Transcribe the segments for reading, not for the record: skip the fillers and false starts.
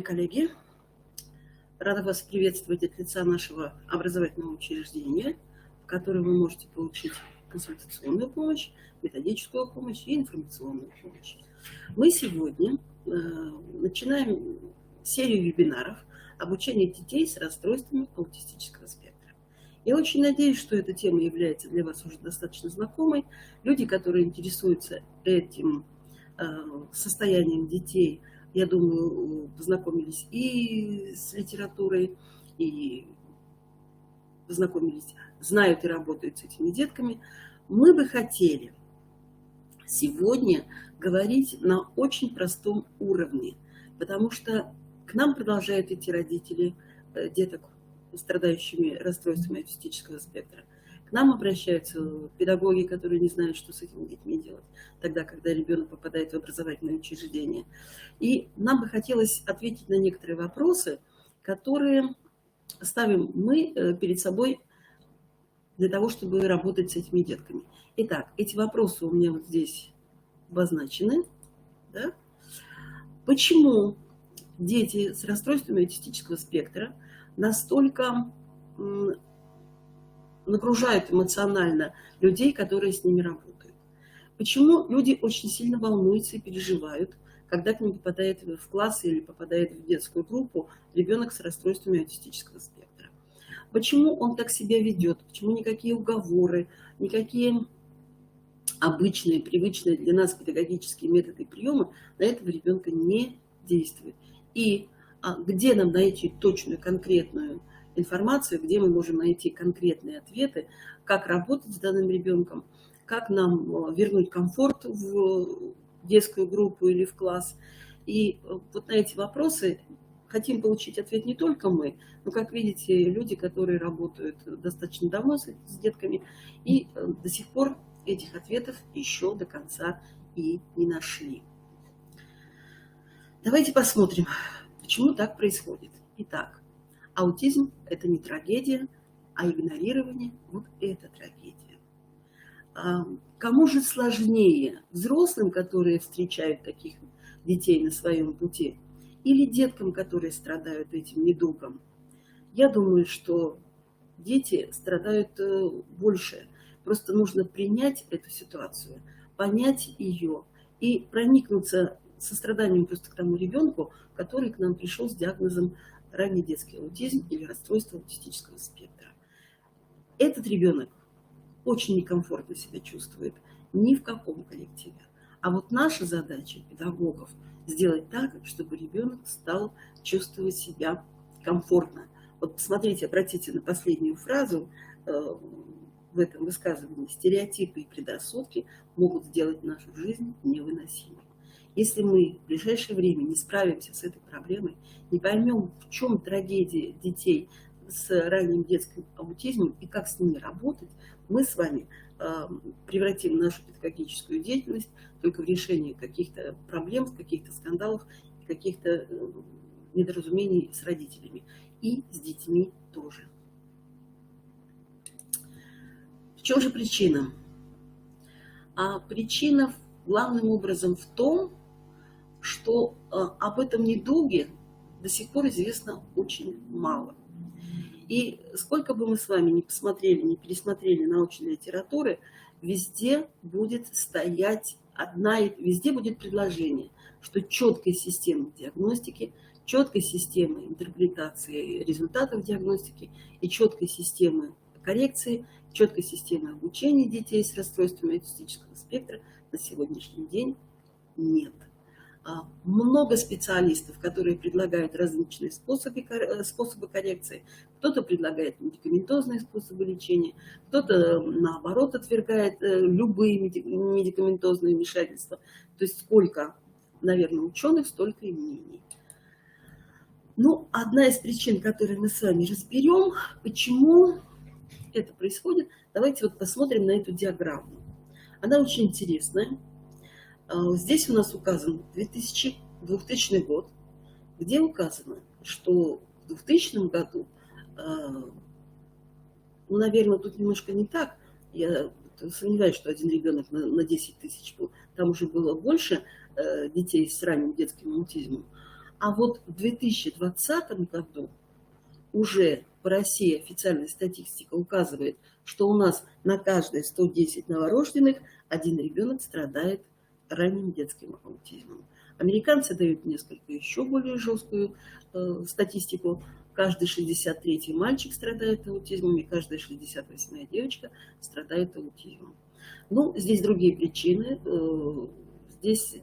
Коллеги, рада вас приветствовать от лица нашего образовательного учреждения, в котором вы можете получить консультационную помощь, методическую помощь и информационную помощь. Мы сегодня начинаем серию вебинаров обучения детей с расстройствами аутистического спектра. Я очень надеюсь, что эта тема является для вас уже достаточно знакомой. Люди, которые интересуются этим состоянием детей, я думаю, познакомились и с литературой, и познакомились, знают и работают с этими детками. Мы бы хотели сегодня говорить на очень простом уровне, потому что к нам продолжают идти родители деток, страдающими расстройствами аутистического спектра. К нам обращаются педагоги, которые не знают, что с этими детьми делать, тогда, когда ребенок попадает в образовательное учреждение. И нам бы хотелось ответить на некоторые вопросы, которые ставим мы перед собой для того, чтобы работать с этими детками. Итак, эти вопросы у меня вот здесь обозначены. Да? Почему дети с расстройствами аутистического спектра настолько нагружают эмоционально людей, которые с ними работают? Почему люди очень сильно волнуются и переживают, когда к ним попадает в класс или попадает в детскую группу ребенок с расстройствами аутистического спектра? Почему он так себя ведет? Почему никакие уговоры, никакие обычные, привычные для нас педагогические методы и приемы на этого ребенка не действуют? И где нам найти точную, конкретную информацию, где мы можем найти конкретные ответы, как работать с данным ребенком, как нам вернуть комфорт в детскую группу или в класс. И вот на эти вопросы хотим получить ответ не только мы, но, как видите, люди, которые работают достаточно давно с детками, и до сих пор этих ответов еще до конца и не нашли. Давайте посмотрим, почему так происходит. Итак, аутизм – это не трагедия, а игнорирование – вот это трагедия. Кому же сложнее? Взрослым, которые встречают таких детей на своем пути, или деткам, которые страдают этим недугом? Я думаю, что дети страдают больше. Просто нужно принять эту ситуацию, понять ее и проникнуться состраданием просто к тому ребенку, который к нам пришел с диагнозом ранний детский аутизм или расстройство аутистического спектра. Этот ребенок очень некомфортно себя чувствует ни в каком коллективе. А вот наша задача педагогов сделать так, чтобы ребенок стал чувствовать себя комфортно. Вот посмотрите, обратите на последнюю фразу в этом высказывании. Стереотипы и предрассудки могут сделать нашу жизнь невыносимой. Если мы в ближайшее время не справимся с этой проблемой, не поймем, в чем трагедия детей с ранним детским аутизмом и как с ними работать, мы с вами превратим нашу педагогическую деятельность только в решение каких-то проблем, каких-то скандалов, каких-то недоразумений с родителями и с детьми тоже. В чем же причина? Причина главным образом в том, что об этом недуге до сих пор известно очень мало. И сколько бы мы с вами ни посмотрели, ни пересмотрели научной литературы, везде будет стоять везде будет предложение, что четкой системы диагностики, четкой системы интерпретации результатов диагностики и четкой системы коррекции, четкой системы обучения детей с расстройствами аутистического спектра на сегодняшний день нет. Много специалистов, которые предлагают различные способы коррекции. Кто-то предлагает медикаментозные способы лечения, кто-то, наоборот, отвергает любые медикаментозные вмешательства. То есть сколько, наверное, ученых, столько и мнений. Ну, одна из причин, которые мы с вами разберем, почему это происходит, давайте вот посмотрим на эту диаграмму. Она очень интересная. Здесь у нас указан 2000 год, где указано, что в 2000 году, ну, наверное, тут немножко не так, я сомневаюсь, что один ребенок на 10 тысяч был, там уже было больше детей с ранним детским аутизмом, А вот в 2020 году уже по России официальная статистика указывает, что у нас на каждые 110 новорожденных один ребенок страдает ранним детским аутизмом. Американцы дают несколько еще более жесткую статистику. Каждый 63-й мальчик страдает аутизмом, и каждая 68-я девочка страдает аутизмом. Ну, здесь другие причины. Здесь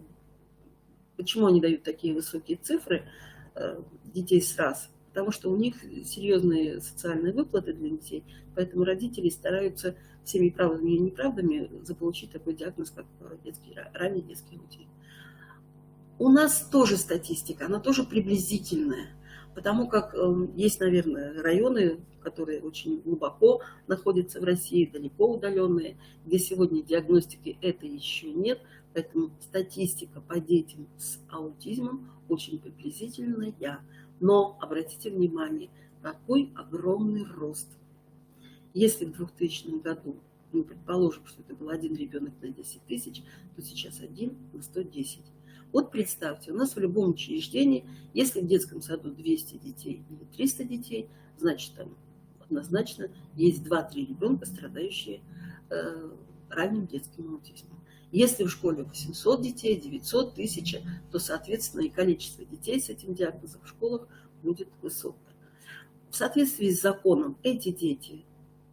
почему они дают такие высокие цифры детей с РАС? Потому что у них серьезные социальные выплаты для детей, поэтому родители стараются всеми правдами и неправдами заполучить такой диагноз, как ранний детский аутизм. У нас тоже статистика, она тоже приблизительная, потому как есть, наверное, районы, которые очень глубоко находятся в России, далеко удаленные, где сегодня диагностики это еще нет, поэтому статистика по детям с аутизмом очень приблизительная. Но обратите внимание, какой огромный рост. Если в 2000 году мы предположим, что это был один ребенок на 10 тысяч, то сейчас 1 на 110. Вот представьте, у нас в любом учреждении, если в детском саду 200 детей или 300 детей, значит там однозначно есть 2-3 ребенка, страдающие ранним детским аутизмом. Если в школе 800 детей, 900, 1000, то, соответственно, и количество детей с этим диагнозом в школах будет высокое. В соответствии с законом эти дети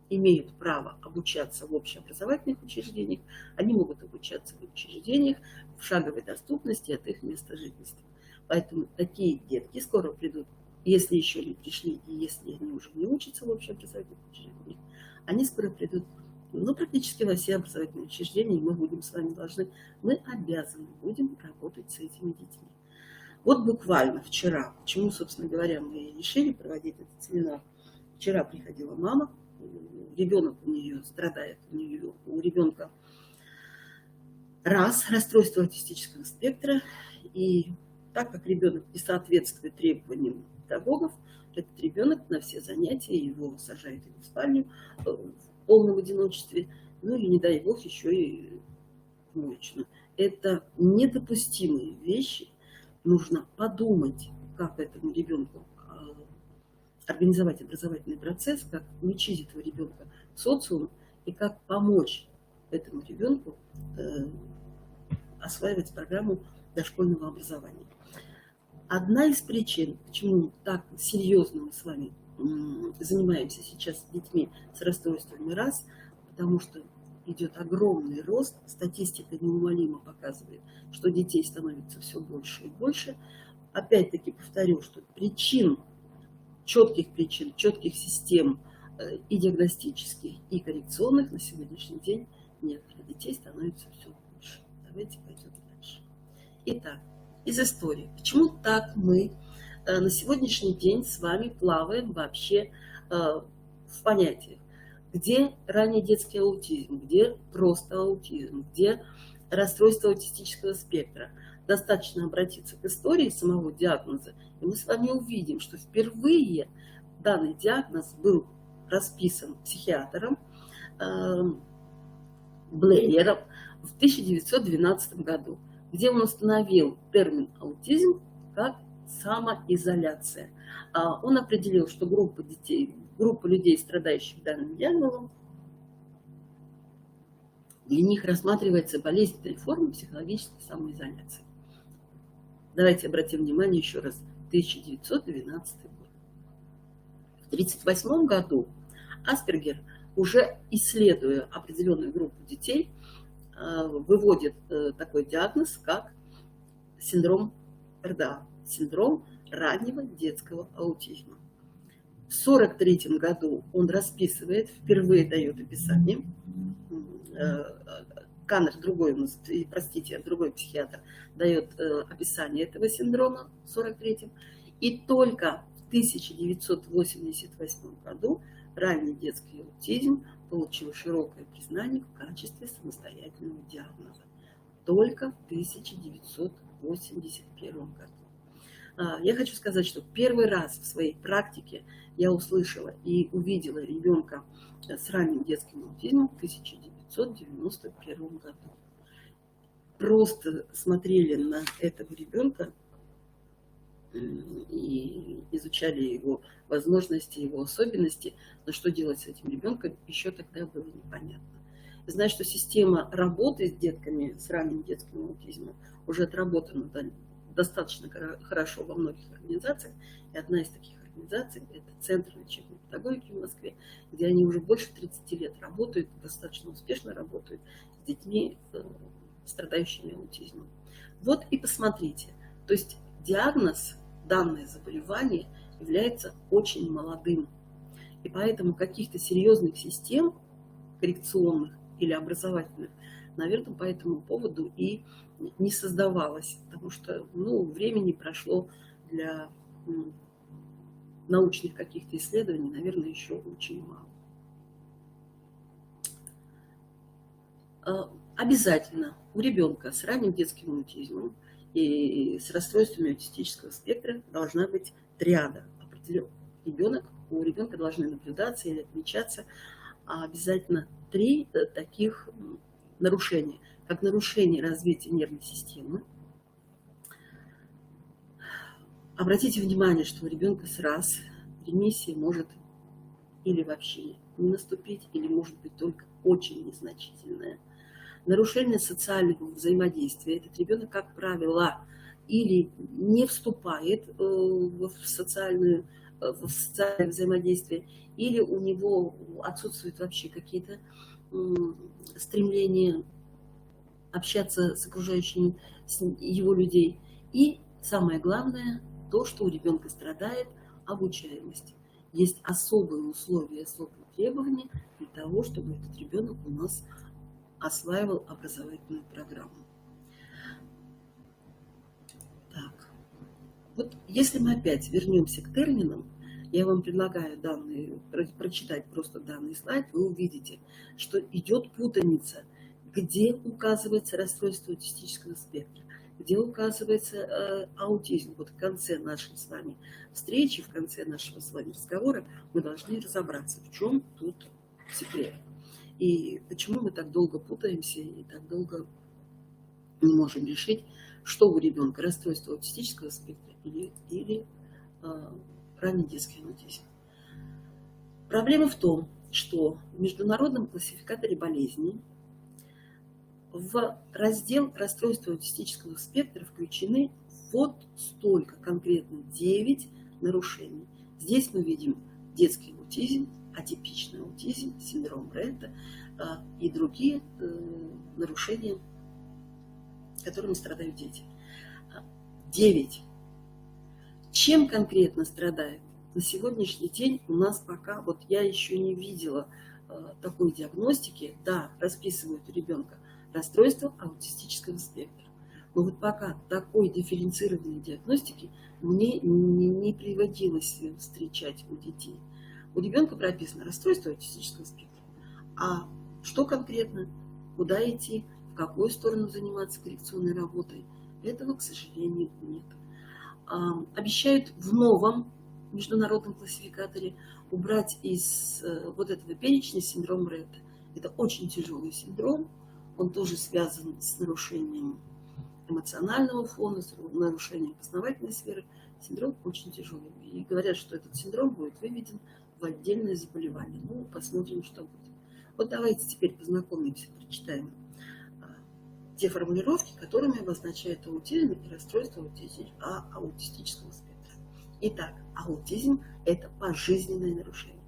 имеют право обучаться в общеобразовательных учреждениях, они могут обучаться в учреждениях в шаговой доступности от их места жительства. Поэтому такие детки скоро придут, если еще не пришли, и если они уже не учатся в общеобразовательных учреждениях, они скоро придут практически во все образовательные учреждения, и мы будем с вами мы обязаны будем работать с этими детьми. Вот буквально вчера, почему, собственно говоря, мы решили проводить этот семинар. Вчера приходила мама, ребенок у нее страдает, у ребенка расстройство аутистического спектра, и так как ребенок не соответствует требованиям педагогов, этот ребенок на все занятия, его сажают в спальню в полном одиночестве, или, не дай бог, еще и в моечную. Это недопустимые вещи. Нужно подумать, как этому ребенку организовать образовательный процесс, как включить этого ребенка в социум и как помочь этому ребенку осваивать программу дошкольного образования. Одна из причин, почему так серьезно мы с вами занимаемся сейчас с детьми с расстройствами РАС, потому что идет огромный рост, статистика неумолимо показывает, что детей становится все больше и больше. Опять-таки повторю, что четких систем и диагностических, и коррекционных на сегодняшний день нет. Детей становится все больше. Давайте пойдем дальше. Итак, из истории. Почему так мы на сегодняшний день с вами плаваем вообще в понятиях? Где ранний детский аутизм, где просто аутизм, где расстройство аутистического спектра. Достаточно обратиться к истории самого диагноза, и мы с вами увидим, что впервые данный диагноз был расписан психиатром Блейером в 1912 году, где он установил термин аутизм как самоизоляция. Он определил, что группа людей, страдающих данным диагнозом, для них рассматривается болезненная форма психологической самоизоляции. Давайте обратим внимание еще раз. 1912 год. В 1938 году Аспергер, уже исследуя определенную группу детей, выводит такой диагноз, как синдром РДА, синдром раннего детского аутизма. В 1943 году он расписывает, впервые дает описание, Каннер, другой психиатр, дает описание этого синдрома в 1943, и только в 1988 году ранний детский аутизм получил широкое признание в качестве самостоятельного диагноза. Только в 1981 году. Я хочу сказать, что первый раз в своей практике я услышала и увидела ребенка с ранним детским аутизмом в 1991 году. Просто смотрели на этого ребенка и изучали его возможности, его особенности, но что делать с этим ребенком, еще тогда было непонятно. Знаю, что система работы с детками с ранним детским аутизмом уже отработана достаточно хорошо во многих организациях. И одна из таких организаций – это Центр лечебной педагогики в Москве, где они уже больше 30 лет работают, достаточно успешно работают с детьми, страдающими аутизмом. Вот и посмотрите. То есть диагноз, данное заболевание является очень молодым. И поэтому каких-то серьезных систем коррекционных или образовательных, наверное, по этому поводу и не создавалось, потому что времени прошло для научных каких-то исследований, наверное, еще очень мало. Обязательно у ребенка с ранним детским аутизмом и с расстройствами аутистического спектра должна быть триада. У ребенка должны наблюдаться или отмечаться обязательно 3 таких нарушения. Как нарушение развития нервной системы. Обратите внимание, что у ребенка сразу ремиссия может или вообще не наступить, или может быть только очень незначительная. Нарушение социального взаимодействия. Этот ребенок, как правило, или не вступает в социальное взаимодействие, или у него отсутствуют вообще какие-то стремления общаться с окружающими его людей. И самое главное, то, что у ребенка страдает обучаемость. Есть особые условия, особые требования для того, чтобы этот ребенок у нас осваивал образовательную программу. Так, вот если мы опять вернемся к терминам, я вам предлагаю прочитать просто данный слайд, вы увидите, что идет путаница, где указывается расстройство аутистического спектра, где указывается аутизм. Вот в конце нашей с вами встречи, в конце нашего с вами разговора мы должны разобраться, в чем тут секрет. И почему мы так долго путаемся и так долго не можем решить, что у ребенка расстройство аутистического спектра или ранний детский аутизм. Проблема в том, что в международном классификаторе болезней в раздел расстройства аутистического спектра включены вот столько конкретно 9 нарушений. Здесь мы видим детский аутизм, атипичный аутизм, синдром Ретта и другие нарушения, которыми страдают дети. 9. Чем конкретно страдает? На сегодняшний день у нас пока, вот я еще не видела такой диагностики, да, расписывают у ребенка расстройство аутистического спектра. Но вот пока такой дифференцированной диагностики мне не приводилось встречать у детей. У ребенка прописано расстройство аутистического спектра. А что конкретно, куда идти, в какую сторону заниматься коррекционной работой, этого, к сожалению, нет. Обещают в новом международном классификаторе убрать из вот этого перечня синдром Ретта. Это очень тяжелый синдром, он тоже связан с нарушением эмоционального фона, с нарушением познавательной сферы. Синдром очень тяжелый. И говорят, что этот синдром будет выведен в отдельное заболевание. Ну, посмотрим, что будет. Вот давайте теперь познакомимся, прочитаем те формулировки, которыми обозначают аутизм и расстройство аутистического спектра. Итак, аутизм – это пожизненное нарушение.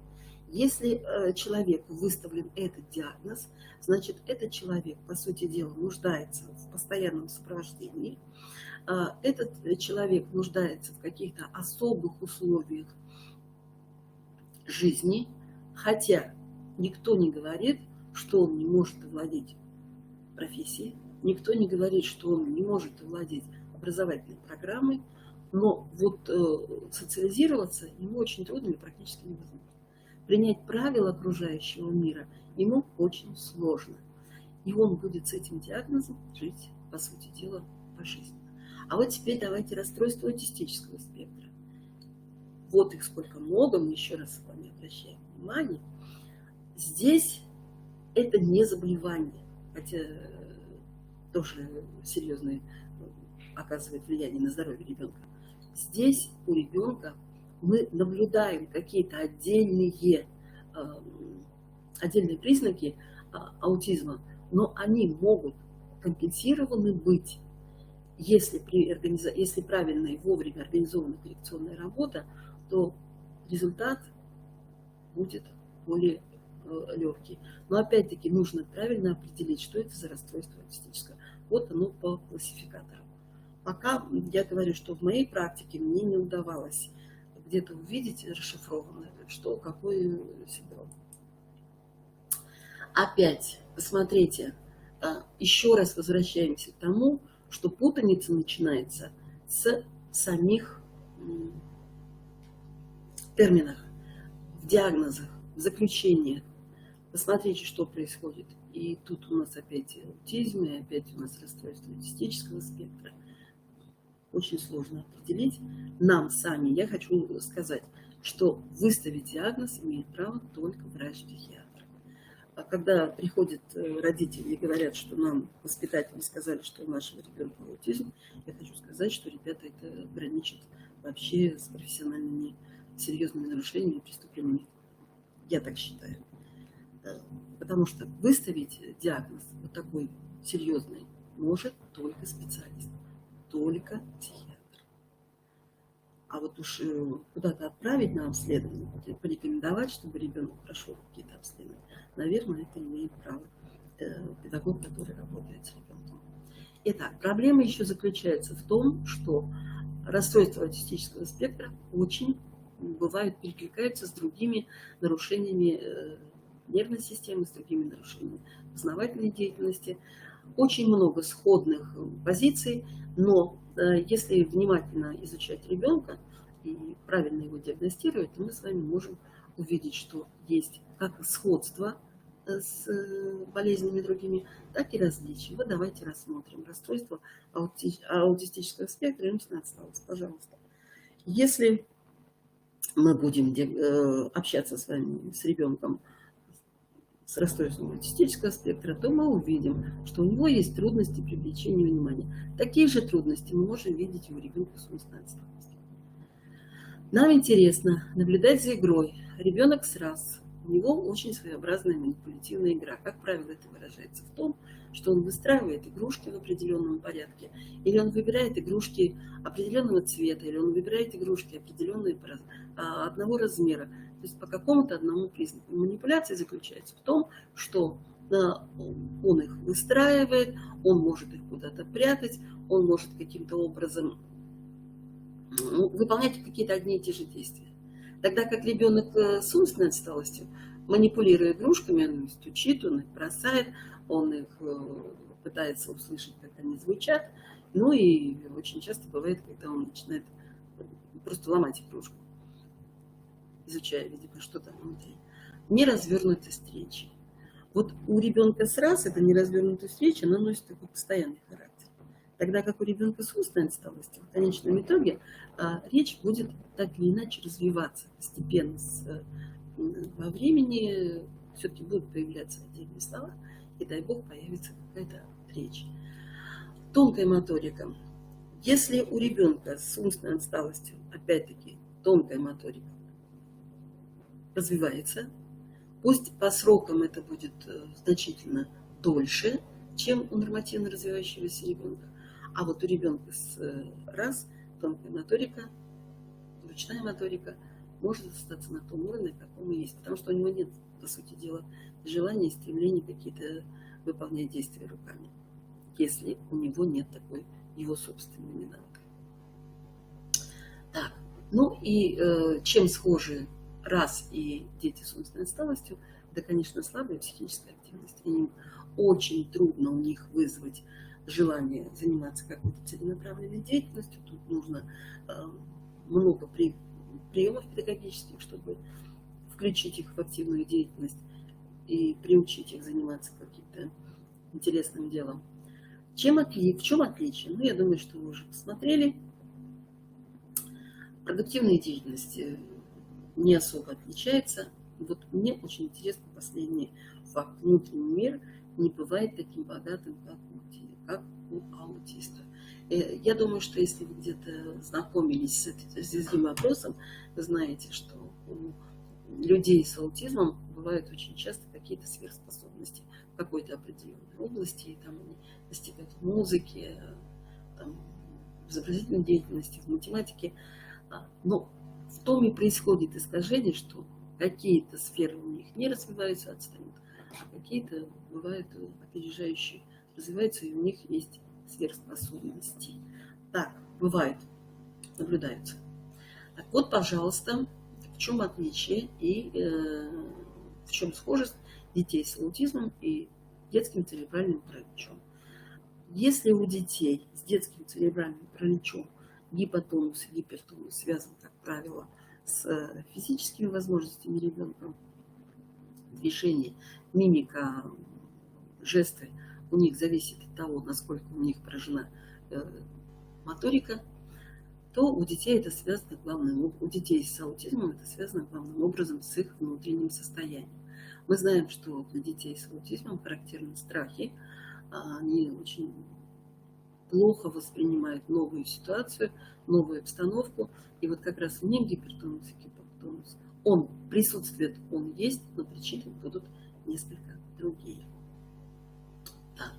Если человеку выставлен этот диагноз, значит, этот человек, по сути дела, нуждается в постоянном сопровождении. Этот человек нуждается в каких-то особых условиях жизни, хотя никто не говорит, что он не может овладеть профессией, никто не говорит, что он не может овладеть образовательной программой, но вот социализироваться ему очень трудно или практически невозможно. Принять правила окружающего мира ему очень сложно. И он будет с этим диагнозом жить, по сути дела, пожизненно. А вот теперь давайте расстройство аутистического спектра. Вот их сколько много, мы еще раз с вами обращаем внимание. Здесь это не заболевание, хотя тоже серьезное оказывает влияние на здоровье ребенка. здесь у ребенка мы наблюдаем какие-то отдельные признаки аутизма, но они могут компенсированы быть, если правильно и вовремя организована коррекционная работа, то результат будет более легкий. Но опять-таки нужно правильно определить, что это за расстройство аутистическое. Вот оно по классификатору. Пока я говорю, что в моей практике мне не удавалось где-то увидеть расшифрованное, что какой синдром. Опять, посмотрите, еще раз возвращаемся к тому, что путаница начинается с самих терминах, в диагнозах, в заключениях. Посмотрите, что происходит. И тут у нас опять аутизм, и опять у нас расстройство аутистического спектра. Очень сложно определить. Нам сами, я хочу сказать, что выставить диагноз имеет право только врач-психиатр. А когда приходят родители и говорят, что нам воспитатели сказали, что у нашего ребенка аутизм, я хочу сказать, что ребята это граничит вообще с профессиональными серьезными нарушениями и преступлениями. Я так считаю. Потому что выставить диагноз вот такой серьезный может только специалист, только психиатр. А вот уж куда-то отправить на обследование, порекомендовать, чтобы ребенок прошел какие-то обследования, наверное, это имеет право педагог, который работает с ребенком. Итак, проблема еще заключается в том, что расстройства аутистического спектра очень бывают перекликаются с другими нарушениями нервной системы, с другими нарушениями познавательной деятельности. Очень много сходных позиций, но если внимательно изучать ребенка и правильно его диагностировать, то мы с вами можем увидеть, что есть как сходство с болезнями другими, так и различия. Вот давайте рассмотрим расстройство аутистического спектра. Им осталось, пожалуйста. Если мы будем общаться с вами, с ребенком с расстройством аутистического спектра, то мы увидим, что у него есть трудности привлечения внимания. Такие же трудности мы можем видеть и у ребенка с умственной отсталостью. Нам интересно наблюдать за игрой. Ребенок сраз. У него очень своеобразная манипулятивная игра. Как правило, это выражается в том, что он выстраивает игрушки в определенном порядке, или он выбирает игрушки определенного цвета, или он выбирает игрушки определенные одного размера. То есть по какому-то одному признаку. Манипуляция заключается в том, что он их выстраивает, он может их куда-то прятать, он может каким-то образом выполнять какие-то одни и те же действия. Тогда как ребенок с умственной отсталостью, манипулируя игрушками, он их стучит, он их бросает, он их пытается услышать, как они звучат. Ну и очень часто бывает, когда он начинает просто ломать игрушку, изучая, видимо, что там внутри. Неразвернутость речи. Вот у ребенка сраз эта неразвернутая встреча, она носит такой постоянный характер. Тогда как у ребенка с умственной отсталостью, в конечном итоге речь будет так или иначе развиваться постепенно во времени, все-таки будут появляться отдельные слова, и дай бог появится какая-то речь. Тонкая моторика. Если у ребенка с умственной отсталостью, опять-таки, тонкая моторика развивается, пусть по срокам это будет значительно дольше, чем у нормативно развивающегося ребенка. А вот у ребенка с РАС тонкая моторика, ручная моторика может остаться на том уровне, каком и есть. Потому что у него нет, по сути дела, желания и стремления какие-то выполнять действия руками, если у него нет такой его собственной навыка. Так, ну и чем схожи РАС и дети с умственной отсталостью, да, конечно, слабая психическая активность. Им очень трудно у них вызвать желание заниматься какой-то целенаправленной деятельностью. Тут нужно много приемов педагогических, чтобы включить их в активную деятельность и приучить их заниматься каким-то интересным делом. В чем отличие? Ну, я думаю, что вы уже посмотрели. Продуктивная деятельность не особо отличается. Вот мне очень интересен последний факт. Внутренний мир не бывает таким богатым, как у аутиста. Я думаю, что если вы где-то знакомились с этим вопросом, вы знаете, что у людей с аутизмом бывают очень часто какие-то сверхспособности в какой-то определенной области, и там они достигают в музыке, там, в изобразительной деятельности, в математике. Но в том и происходит искажение, что какие-то сферы у них не развиваются, отстают, а какие-то бывают опережающие, развиваются, и у них есть сверхспособности. Так, бывает, наблюдаются. Так вот, пожалуйста, в чем отличие и в чем схожесть детей с аутизмом и детским церебральным параличом. Если у детей с детским церебральным параличом гипотонус и гипертонус связан, как правило, с физическими возможностями ребенка, движение, мимика, жесты у них зависит от того, насколько у них поражена моторика, то у детей это связано у детей с аутизмом это связано главным образом с их внутренним состоянием. Мы знаем, что для детей с аутизмом характерны страхи, они очень плохо воспринимают новую ситуацию, новую обстановку. И вот как раз у них гипертонус и гипотонус. Он присутствует, он есть, но причины будут несколько другие. Так.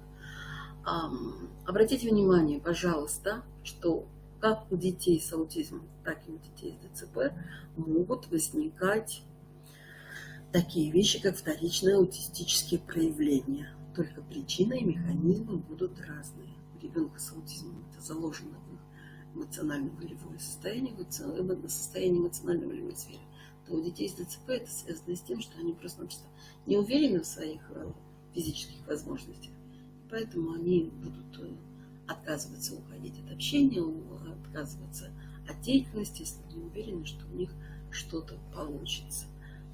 Обратите внимание, пожалуйста, что как у детей с аутизмом, так и у детей с ДЦП могут возникать такие вещи, как вторичные аутистические проявления. Только причины и механизмы будут разные. У ребенка с аутизмом это заложено в эмоционально-волевое состояние, в состоянии эмоционально-волевой сферы. То у детей с ДЦП это связано с тем, что они просто-напросто не уверены в своих физических возможностях. Поэтому они будут отказываться уходить от общения, отказываться от деятельности, если не уверены, что у них что-то получится.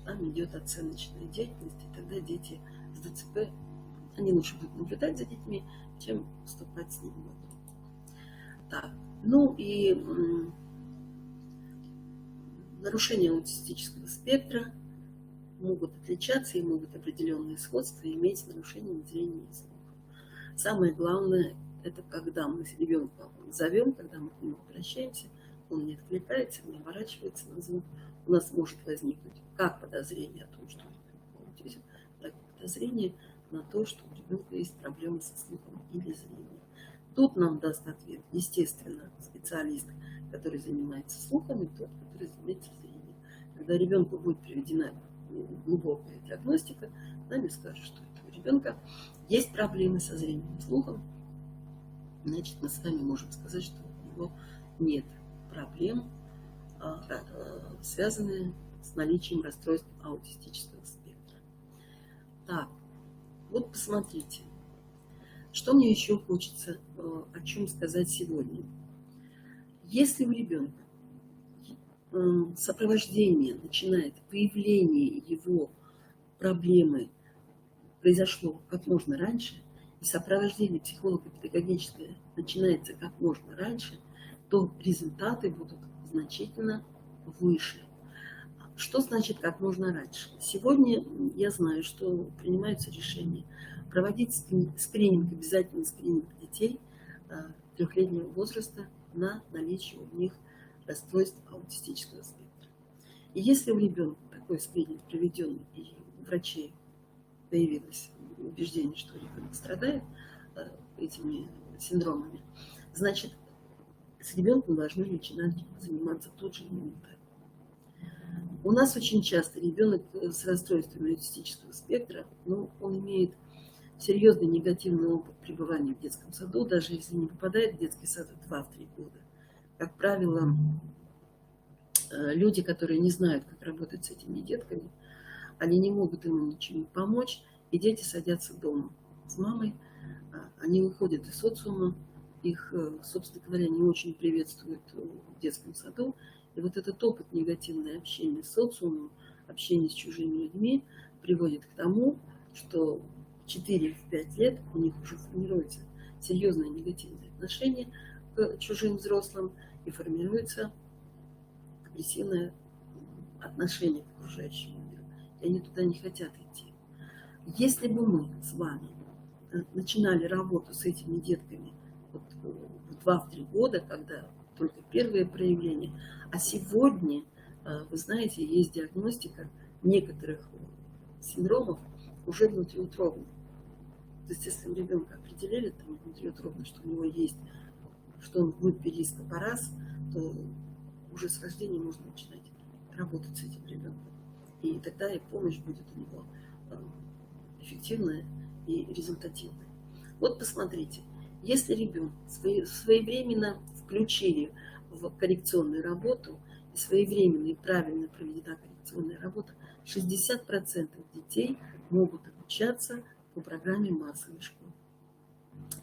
Там идет оценочная деятельность, и тогда дети с ДЦП, они лучше будут наблюдать за детьми, чем вступать с ними в игру. Так, ну и нарушения аутистического спектра могут отличаться и могут определенные сходства иметь с нарушением зрения и слуха. Самое главное, это когда мы ребенка зовем, когда мы к нему обращаемся, он не откликается, не оборачивается на звук, у нас может возникнуть как подозрение о том, что у ребенка аутизм, так и подозрение на то, что у ребенка есть проблемы со слухом или зрением. Тут нам даст ответ, естественно, специалист, который занимается слухом, и тот, который занимается зрением. Когда ребенку будет проведена глубокая диагностика, нами скажут, что это у ребенка есть проблемы со зрением и слухом, значит, мы с вами можем сказать, что у него нет проблем, связанных с наличием расстройств аутистического спектра. Так, вот посмотрите, что мне еще хочется о чем сказать сегодня. Если у ребенка сопровождение начинает, появление его проблемы произошло как можно раньше, и сопровождение психолого-педагогическое начинается как можно раньше, то результаты будут значительно выше. Что значит как можно раньше? Сегодня я знаю, что принимаются решения проводить скрининг, обязательно скрининг детей 3-летнего возраста на наличие у них расстройств аутистического спектра. И если у ребенка такой скрининг проведен, и у врачей появилось убеждение, что ребенок страдает этими синдромами, значит, с ребенком должны начинать заниматься тут же именно. У нас очень часто ребенок с расстройством аутистического спектра, он имеет серьезный негативный опыт пребывания в детском саду, даже если не попадает в детский сад в 2-3 года. Как правило, люди, которые не знают, как работать с этими детками, они не могут им ничем помочь, и дети садятся дома с мамой, они выходят из социума, их, собственно говоря, не очень приветствуют в детском саду. И вот этот опыт негативное общение с социумом, общение с чужими людьми приводит к тому, что в 4-5 лет у них уже формируется серьезное негативное отношение к чужим взрослым и формируется агрессивное отношение к окружающему миру. И они туда не хотят идти. Если бы мы с вами начинали работу с этими детками вот 2-3 года, когда только первые проявления. А сегодня, вы знаете, есть диагностика некоторых синдромов уже внутриутробно. То есть, если у ребенка определили там внутриутробно, что у него есть, что он в группе риска ПАРАС, то уже с рождения можно начинать работать с этим ребенком. И тогда и помощь будет у него эффективная и результативная. Вот посмотрите, если ребенка своевременно включили в коррекционную работу, и своевременно и правильно проведена коррекционная работа, 60% детей могут обучаться по программе массовой школы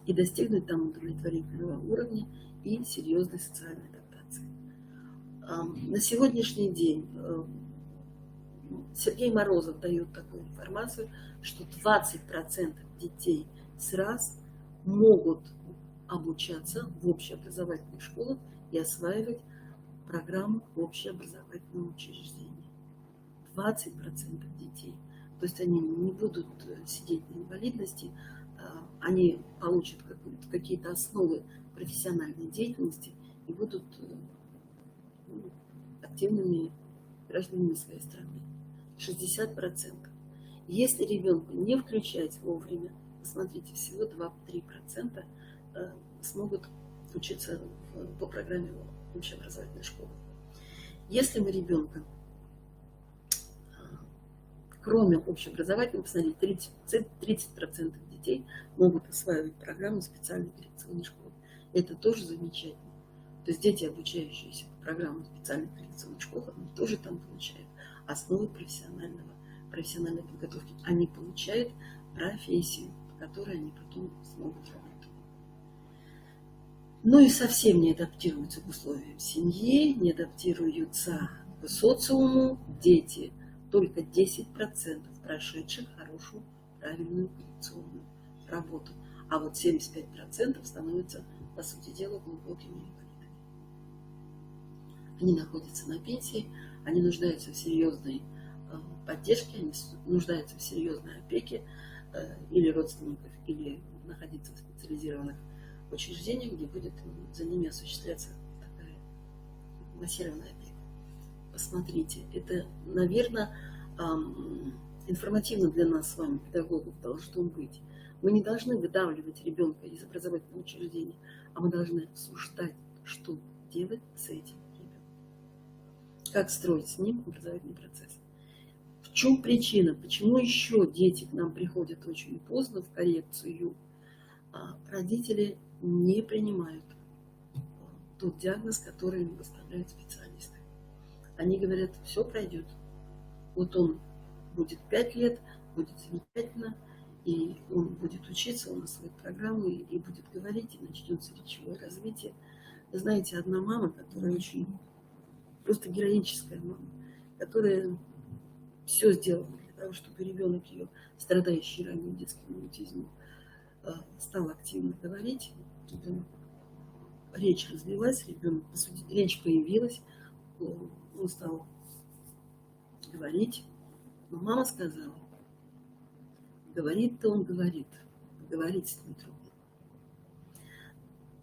и достигнуть там удовлетворительного уровня и серьезной социальной адаптации. На сегодняшний день Сергей Морозов дает такую информацию, что 20% детей СРАС могут обучаться в общеобразовательных школах и осваивать программу общеобразовательного учреждения. 20% детей. То есть они не будут сидеть на инвалидности, они получат какие-то основы профессиональной деятельности и будут активными гражданами своей страны. 60%. Если ребенка не включать вовремя, посмотрите, всего 2-3% смогут учиться по программе общеобразовательной школы. Если мы ребенка, кроме общеобразовательной, посмотрите, 30% детей могут осваивать программу специальной коррекционной школы. Это тоже замечательно. То есть дети, обучающиеся по программам специальной коррекционной школы, они тоже там получают основы профессиональной подготовки. Они получают профессию, по которой они потом смогут работать. Ну и совсем не адаптируются к условиям семьи, не адаптируются к социуму дети, только 10% прошедших хорошую, правильную коррекционную работу. А вот 75% становятся, по сути дела, глубокими инвалидами. Они находятся на пенсии, они нуждаются в серьезной поддержке, они нуждаются в серьезной опеке или родственников, или находиться в специализированных учреждениях, где будет за ними осуществляться такая массированная опека. Посмотрите, это, наверное, информативно для нас с вами, педагогов, должно быть. Мы не должны выдавливать ребенка из образовательного учреждения, а мы должны обсуждать, что делать с этим ребенком, как строить с ним образовательный процесс. В чем причина? Почему еще дети к нам приходят очень поздно в коррекцию? Родители не принимают тот диагноз, который им выставляют специалисты. Они говорят, все пройдет. Вот он будет 5 лет, будет замечательно, и он будет учиться, он освоит программу и будет говорить, и начнется речевое развитие. Вы знаете, одна мама, которая очень просто героическая мама, которая все сделала для того, чтобы ребенок ее, страдающий ранним детским аутизмом, стал активно говорить, речь развилась, ребенок, речь появилась, он стал говорить. Но мама сказала, говорит-то он говорит, говорить с ним трудно.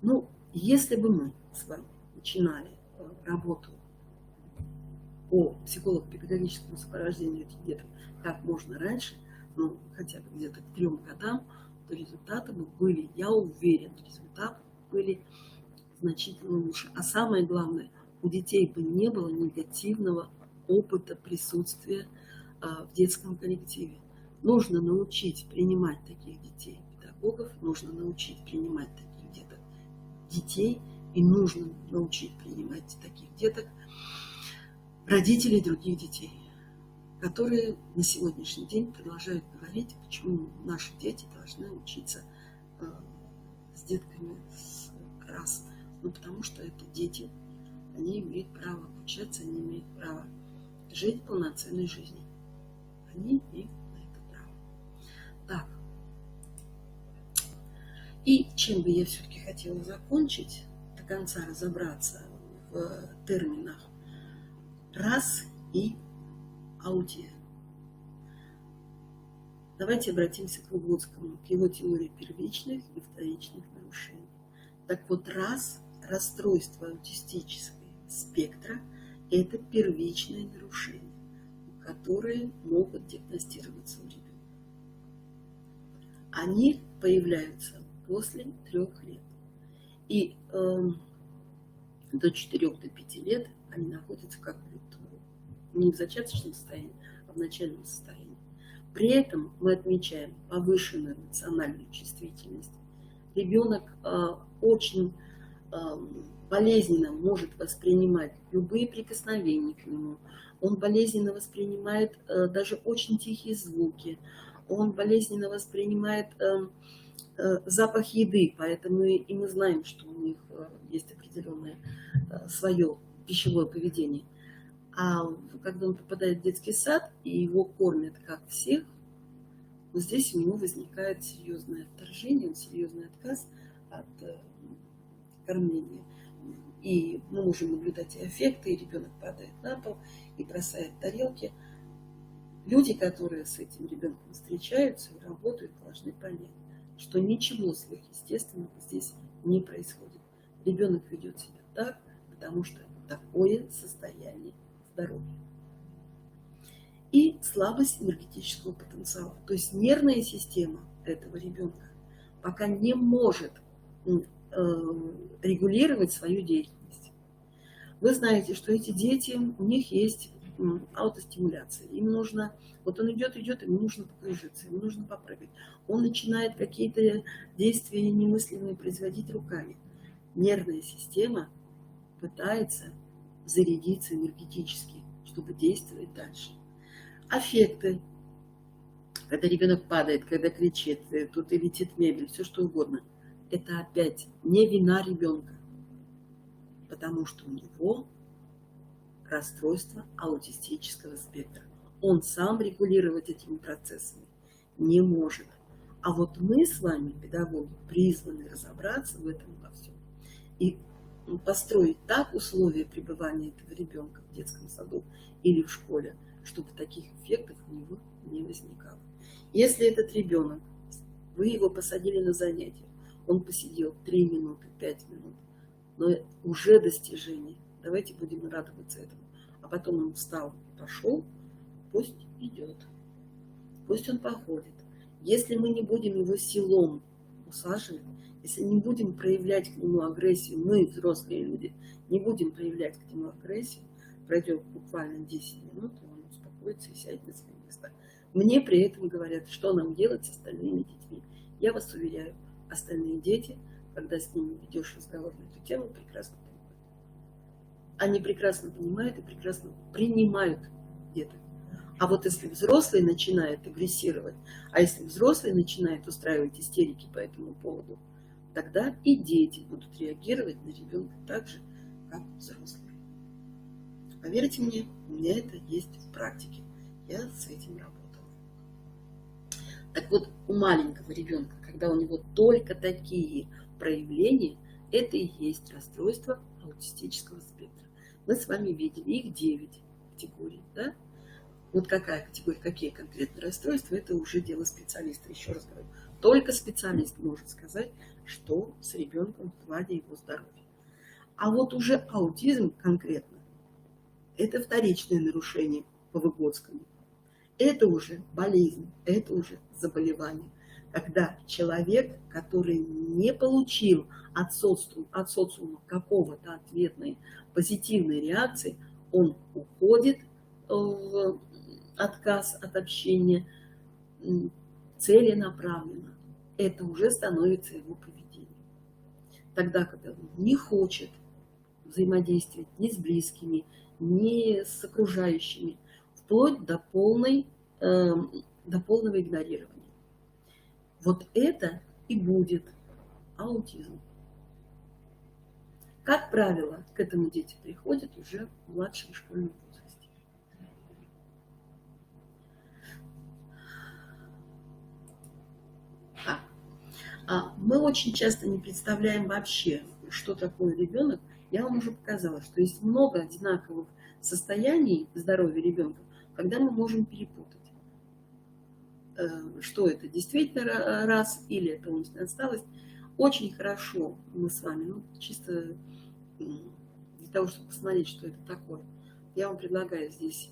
Ну, если бы мы с вами начинали работу по психолого-педагогическому сопровождению этих деток как можно раньше, ну, хотя бы где-то к 3 годам, то результаты бы были, я уверена, результаты были значительно лучше. А самое главное, у детей бы не было негативного опыта присутствия в детском коллективе. Нужно научить принимать таких детей педагогов, нужно научить принимать таких детей, и нужно научить принимать таких деток родителей других детей, которые на сегодняшний день продолжают говорить, почему наши дети должны учиться с детками с РАС. Ну, потому что это дети, они имеют право обучаться, они имеют право жить полноценной жизнью. Они имеют на это право. Так. И чем бы я все-таки хотела закончить, до конца разобраться в терминах РАС и аутизм. Давайте обратимся к Выгодскому, к его теории первичных и вторичных нарушений. Так вот, расстройство аутистического спектра – это первичные нарушения, которые могут диагностироваться у ребенка. Они появляются после 3 лет. И до 4-5 лет они находятся как бы не в зачаточном состоянии, а в начальном состоянии. При этом мы отмечаем повышенную эмоциональную чувствительность. Ребенок очень болезненно может воспринимать любые прикосновения к нему. Он болезненно воспринимает даже очень тихие звуки. Он болезненно воспринимает запах еды, поэтому и мы знаем, что у них есть определенное свое пищевое поведение. А когда он попадает в детский сад и его кормят как всех, вот здесь у него возникает серьезное отторжение, серьезный отказ от кормления. И мы можем наблюдать и аффекты, и ребенок падает на пол, и бросает тарелки. Люди, которые с этим ребенком встречаются и работают, должны понять, что ничего сверхъестественного здесь не происходит. Ребенок ведет себя так, потому что такое состояние здоровья. И слабость энергетического потенциала. То есть нервная система этого ребенка пока не может регулировать свою деятельность. Вы знаете, что эти дети, у них есть аутостимуляция. Им нужно, вот он идет, ему нужно покружиться, ему нужно попрыгать. Он начинает какие-то действия немыслимые производить руками. Нервная система пытается зарядиться энергетически, чтобы действовать дальше. Аффекты, когда ребенок падает, когда кричит, тут и летит мебель, все что угодно, это опять не вина ребенка, потому что у него расстройство аутистического спектра. Он сам регулировать этими процессами не может. А вот мы с вами, педагоги, призваны разобраться в этом во всем и построить так условия пребывания этого ребенка в детском саду или в школе, чтобы таких эффектов у него не возникало. Если этот ребенок, вы его посадили на занятие, он посидел 3 минуты, 5 минут, но уже достижение, давайте будем радоваться этому. А потом он встал, пошел, пусть идет, пусть он походит. Если мы не будем его силом усаживать, если не будем проявлять к нему агрессию, мы, взрослые люди, не будем проявлять к нему агрессию, пройдет буквально 10 минут, и он успокоится и сядет на свое место. Мне при этом говорят, что нам делать с остальными детьми. Я вас уверяю, остальные дети, когда с ними ведешь разговор на эту тему, прекрасно понимают. Они прекрасно понимают и прекрасно принимают это. А вот если взрослый начинает агрессировать, а если взрослый начинает устраивать истерики по этому поводу, тогда и дети будут реагировать на ребенка так же, как взрослые. Поверьте мне, у меня это есть в практике. Я с этим работала. Так вот, у маленького ребенка, когда у него только такие проявления, это и есть расстройство аутистического спектра. Мы с вами видели, их 9 категорий, да? Вот какая категория, какие конкретные расстройства, это уже дело специалиста. Еще раз говорю, только специалист может сказать, что с ребенком в плане его здоровья. А вот уже аутизм конкретно, это вторичное нарушение по Выгодскому. Это уже болезнь, это уже заболевание. Когда человек, который не получил от социума какого-то ответной позитивной реакции, он уходит в отказ от общения целенаправленно. Это уже становится его поведением. Тогда, когда он не хочет взаимодействовать ни с близкими, ни с окружающими, вплоть до полного игнорирования. Вот это и будет аутизм. Как правило, к этому дети приходят уже в младшем школьном возрасте. Мы очень часто не представляем вообще, что такое ребенок. Я вам уже показала, что есть много одинаковых состояний здоровья ребенка, когда мы можем перепутать, что это действительно раз или это умственная отсталость. Очень хорошо мы с вами, ну, чисто для того, чтобы посмотреть, что это такое. Я вам предлагаю здесь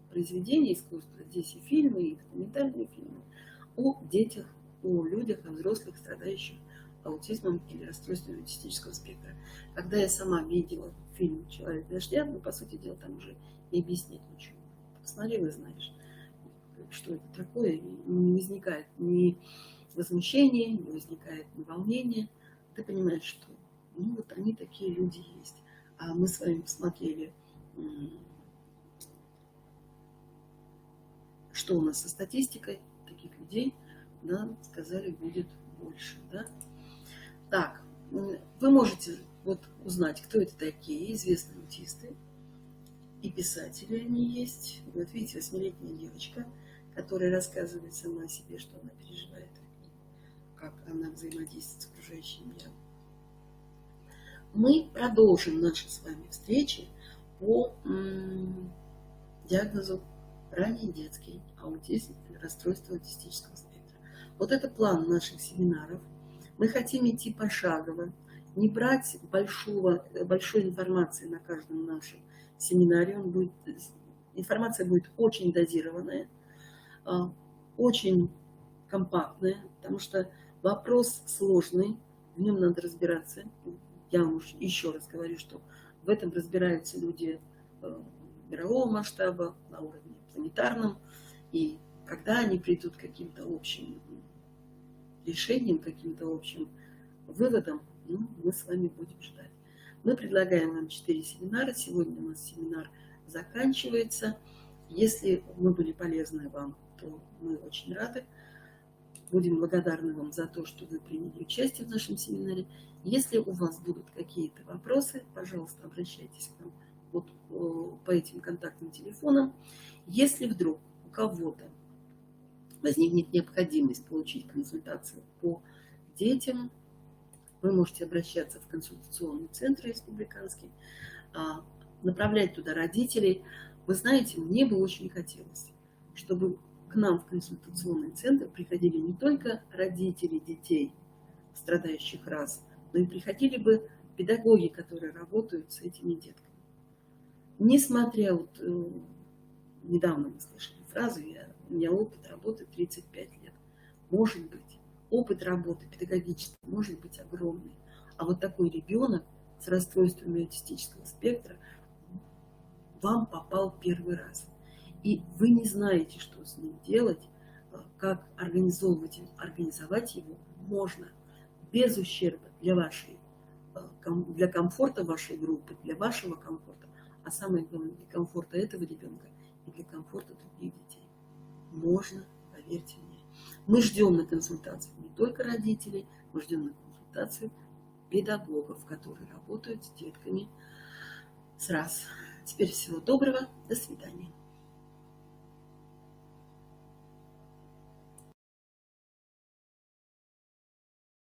произведения искусства, здесь и фильмы, и документальные фильмы о детях, о людях, о взрослых, страдающих аутизмом или расстройством аутистического спектра. Когда я сама видела фильм «Человек дождя», ну, по сути дела, там уже не объяснить ничего. Посмотрел и знаешь, что это такое, и не возникает ни возмущения, не возникает ни волнения. Ты понимаешь, что ну вот они такие люди есть. А мы с вами посмотрели, что у нас со статистикой таких людей, да, сказали, будет больше, да. Так, вы можете вот узнать, кто это такие, известные аутисты, и писатели они есть. Вот видите, 8-летняя девочка, которая рассказывает сама о себе, что она переживает, как она взаимодействует с окружающим миром. Мы продолжим наши с вами встречи по диагнозу ранний детский аутизм или расстройство аутистического спектра. Вот это план наших семинаров. Мы хотим идти пошагово, не брать большой информации на каждом нашем семинаре. Информация будет очень дозированная, очень компактная, потому что вопрос сложный, в нем надо разбираться. Я вам еще раз говорю, что в этом разбираются люди мирового масштаба, на уровне планетарном, и когда они придут к каким-то общим решениям, каким-то общим выводам, ну, мы с вами будем ждать. Мы предлагаем вам 4 семинара. Сегодня у нас семинар заканчивается. Если мы были полезны вам, то мы очень рады. Будем благодарны вам за то, что вы приняли участие в нашем семинаре. Если у вас будут какие-то вопросы, пожалуйста, обращайтесь к нам вот по этим контактным телефонам. Если вдруг у кого-то возникнет необходимость получить консультацию по детям, вы можете обращаться в консультационный центр республиканский, направлять туда родителей. Вы знаете, мне бы очень хотелось, чтобы к нам в консультационный центр приходили не только родители детей, страдающих раз, но и приходили бы педагоги, которые работают с этими детками. Несмотря, вот недавно мы слышали фразу, у меня опыт работы 35 лет. Может быть, опыт работы педагогический может быть огромный. А вот такой ребенок с расстройствами аутистического спектра вам попал первый раз. И вы не знаете, что с ним делать, как организовать его можно без ущерба для комфорта вашей группы, для вашего комфорта, а самое главное, для комфорта этого ребенка и для комфорта других детей. Можно, поверьте мне. Мы ждем на консультацию не только родителей, мы ждем на консультацию педагогов, которые работают с детками с раз. Теперь всего доброго, до свидания.